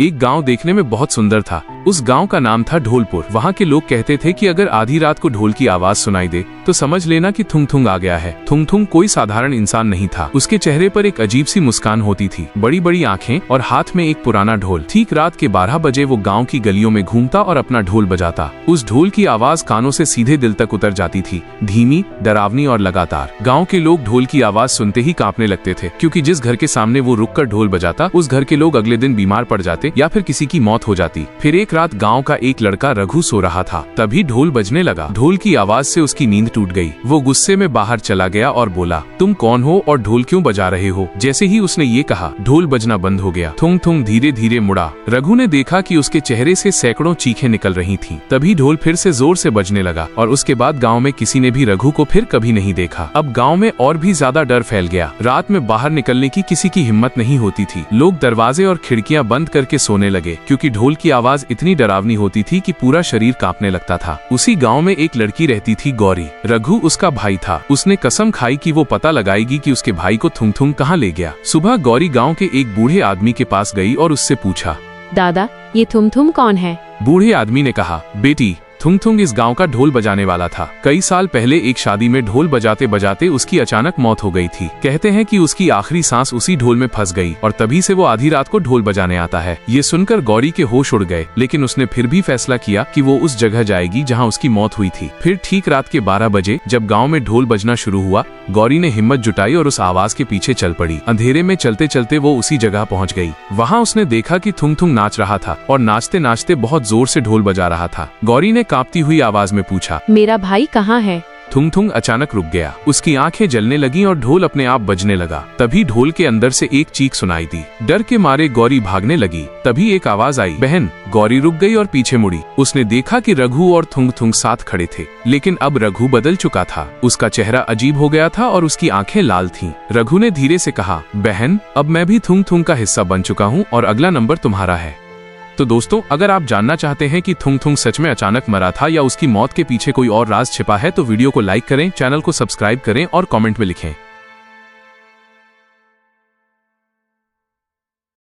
एक गांव देखने में बहुत सुंदर था। उस गांव का नाम था ढोलपुर। वहां के लोग कहते थे कि अगर आधी रात को ढोल की आवाज सुनाई दे तो समझ लेना कि थुंग थुंग आ गया है। थुंग थुंग कोई साधारण इंसान नहीं था। उसके चेहरे पर एक अजीब सी मुस्कान होती थी, बड़ी बड़ी आंखें और हाथ में एक पुराना ढोल। ठीक रात के 12 बजे वो गाँव की गलियों में घूमता और अपना ढोल बजाता। उस ढोल की आवाज कानों से सीधे दिल तक उतर जाती थी, धीमी, डरावनी और लगातार। गाँव के लोग ढोल की आवाज सुनते ही कांपने लगते थे, क्योंकि जिस घर के सामने वो रुककर ढोल बजाता उस घर के लोग अगले दिन बीमार पड़ जाते या फिर किसी की मौत हो जाती। फिर एक रात गांव का एक लड़का रघु सो रहा था, तभी ढोल बजने लगा। ढोल की आवाज से उसकी नींद टूट गई। वो गुस्से में बाहर चला गया और बोला, तुम कौन हो और ढोल क्यों बजा रहे हो? जैसे ही उसने ये कहा, ढोल बजना बंद हो गया। थुंग थुंग धीरे धीरे मुड़ा। रघु ने देखा कि उसके चेहरे से सैकड़ों चीखें निकल रही थीं। तभी ढोल फिर से जोर से बजने लगा और उसके बाद गाँव में किसी ने भी रघु को फिर कभी नहीं देखा। अब गाँव में और भी ज्यादा डर फैल गया। रात में बाहर निकलने की किसी की हिम्मत नहीं होती थी। लोग दरवाजे और खिड़कियां बंद करके सोने लगे, क्योंकि ढोल की आवाज इतनी डरावनी होती थी कि पूरा शरीर कांपने लगता था। उसी गांव में एक लड़की रहती थी, गौरी। रघु उसका भाई था। उसने कसम खाई कि वो पता लगाएगी कि उसके भाई को थुंग थुंग कहाँ ले गया। सुबह गौरी गांव के एक बूढ़े आदमी के पास गई और उससे पूछा, दादा, ये थुम थुम कौन है? बूढ़े आदमी ने कहा, बेटी, थुंग थुंग इस गांव का ढोल बजाने वाला था। कई साल पहले एक शादी में ढोल बजाते बजाते उसकी अचानक मौत हो गई थी। कहते हैं कि उसकी आखिरी सांस उसी ढोल में फंस गई और तभी से वो आधी रात को ढोल बजाने आता है। ये सुनकर गौरी के होश उड़ गए, लेकिन उसने फिर भी फैसला किया कि वो उस जगह जाएगी जहां उसकी मौत हुई थी। फिर ठीक रात के 12 बजे जब गाँव में ढोल बजना शुरू हुआ, गौरी ने हिम्मत जुटाई और उस आवाज के पीछे चल पड़ी। अंधेरे में चलते चलते वो उसी जगह पहुंच गई। वहां उसने देखा कि थुंग थुंग नाच रहा था और नाचते नाचते बहुत जोर से ढोल बजा रहा था। गौरी ने कांपती हुई आवाज में पूछा, मेरा भाई कहाँ है? थुंग थुंग अचानक रुक गया। उसकी आंखें जलने लगीं और ढोल अपने आप बजने लगा। तभी ढोल के अंदर से एक चीख सुनाई दी। डर के मारे गौरी भागने लगी। तभी एक आवाज आई, बहन। गौरी रुक गई और पीछे मुड़ी। उसने देखा कि रघु और थुंग थुंग साथ खड़े थे, लेकिन अब रघु बदल चुका था। उसका चेहरा अजीब हो गया था और उसकी आंखें लाल थीं। रघु ने धीरे से कहा, बहन, अब मैं भी थुंग थुंग का हिस्सा बन चुका हूँ और अगला नंबर तुम्हारा है। तो दोस्तों, अगर आप जानना चाहते हैं कि थुंग थुंग सच में अचानक मरा था या उसकी मौत के पीछे कोई और राज छिपा है, तो वीडियो को लाइक करें, चैनल को सब्सक्राइब करें और कमेंट में लिखें।